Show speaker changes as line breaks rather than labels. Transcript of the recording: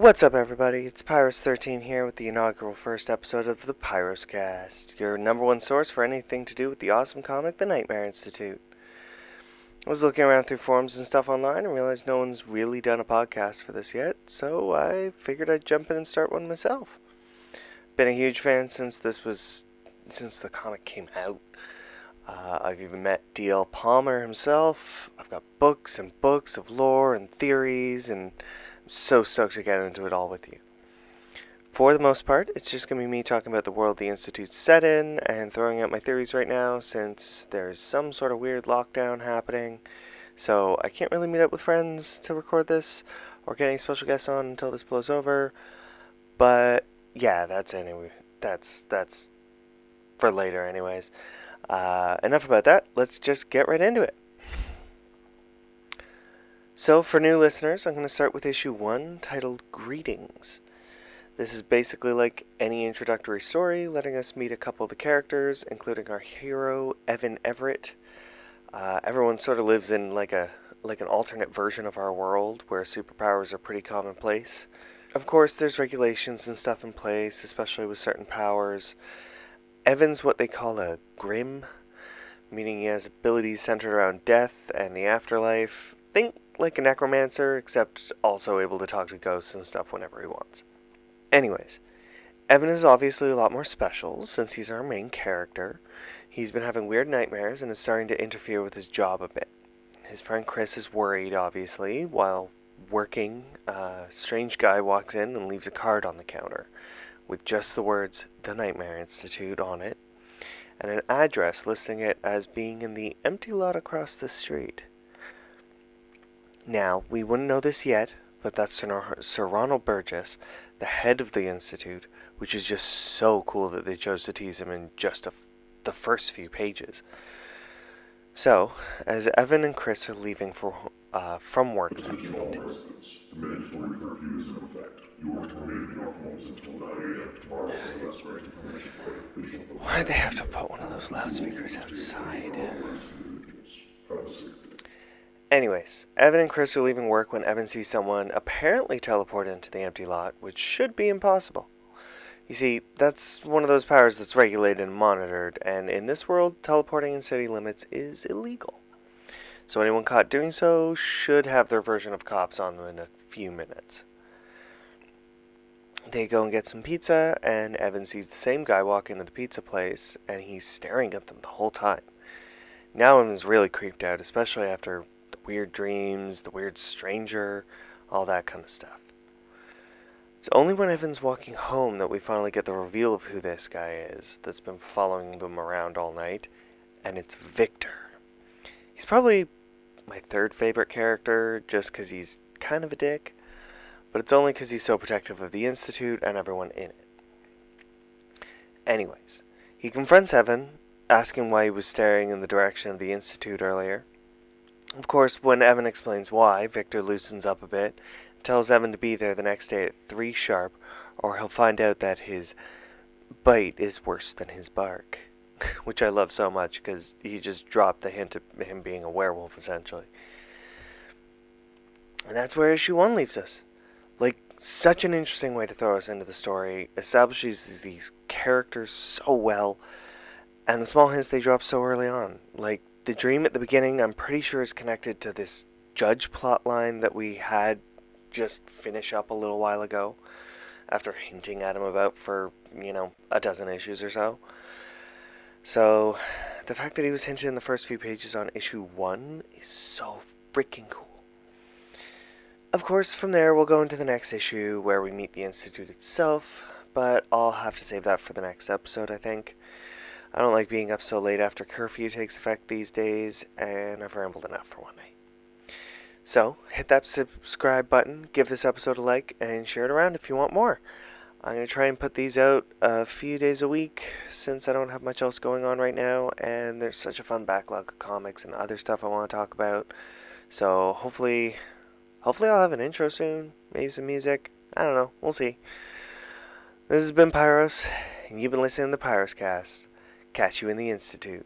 What's up, everybody? It's Pyros13 here with the inaugural first episode of the Pyros-Cast, your number one source for anything to do with the awesome comic, The Nightmare Institute. I was looking around through forums and stuff online and realized no one's really done a podcast for this yet, so I figured I'd jump in and start one myself. Been a huge fan since the comic came out. I've even met D.L. Palmer himself. I've got books and books of lore and theories, and I'm so stoked to get into it all with you. For the most part, it's just going to be me talking about the world the Institute's set in and throwing out my theories right now, since there's some sort of weird lockdown happening. So I can't really meet up with friends to record this or get any special guests on until this blows over. But yeah, that's for later anyways. Enough about that. Let's just get right into it. So, for new listeners, I'm going to start with issue 1, titled Greetings. This is basically like any introductory story, letting us meet a couple of the characters, including our hero, Evan Everett. Everyone sort of lives in like an alternate version of our world, where superpowers are pretty commonplace. Of course, there's regulations and stuff in place, especially with certain powers. Evan's what they call a Grim, meaning he has abilities centered around death and the afterlife. Think like a necromancer, except also able to talk to ghosts and stuff whenever he wants. Anyways, Evan is obviously a lot more special, since he's our main character. He's been having weird nightmares and is starting to interfere with his job a bit. His friend Chris is worried, obviously. While working, a strange guy walks in and leaves a card on the counter, with just the words, The Nightmare Institute, on it, and an address listing it as being in the empty lot across the street. Now, we wouldn't know this yet, but that's Sir Ronald Burgess, the head of the Institute, which is just so cool that they chose to tease him in just the first few pages. So, as Evan and Chris are leaving from work that night... Why'd they have to put one of those loudspeakers outside? Anyways, Evan and Chris are leaving work when Evan sees someone apparently teleport into the empty lot, which should be impossible. You see, that's one of those powers that's regulated and monitored, and in this world, teleporting in city limits is illegal. So anyone caught doing so should have their version of cops on them in a few minutes. They go and get some pizza, and Evan sees the same guy walk into the pizza place, and he's staring at them the whole time. Now Evan's really creeped out, especially after the weird dreams, the weird stranger, all that kind of stuff. It's only when Evan's walking home that we finally get the reveal of who this guy is that's been following them around all night, and it's Victor. He's probably my third favorite character, just because he's kind of a dick, but it's only because he's so protective of the Institute and everyone in it. Anyways, he confronts Evan, asking why he was staring in the direction of the Institute earlier. Of course, when Evan explains why, Victor loosens up a bit, and tells Evan to be there the next day at 3 sharp, or he'll find out that his bite is worse than his bark. Which I love so much, because he just dropped the hint of him being a werewolf, essentially. And that's where issue 1 leaves us. Like, such an interesting way to throw us into the story, establishes these characters so well, and the small hints they drop so early on. Like, the dream at the beginning, I'm pretty sure is connected to this judge plotline that we had just finish up a little while ago, after hinting at him about for, a dozen issues or so. So, the fact that he was hinted in the first few pages on issue 1 is so freaking cool. Of course, from there we'll go into the next issue where we meet the Institute itself, but I'll have to save that for the next episode, I think. I don't like being up so late after curfew takes effect these days, and I've rambled enough for one night. So, hit that subscribe button, give this episode a like, and share it around if you want more. I'm going to try and put these out a few days a week, since I don't have much else going on right now, and there's such a fun backlog of comics and other stuff I want to talk about. So, hopefully I'll have an intro soon, maybe some music, I don't know, we'll see. This has been Pyros, and you've been listening to the Pyros-Cast. Catch you in the Institute.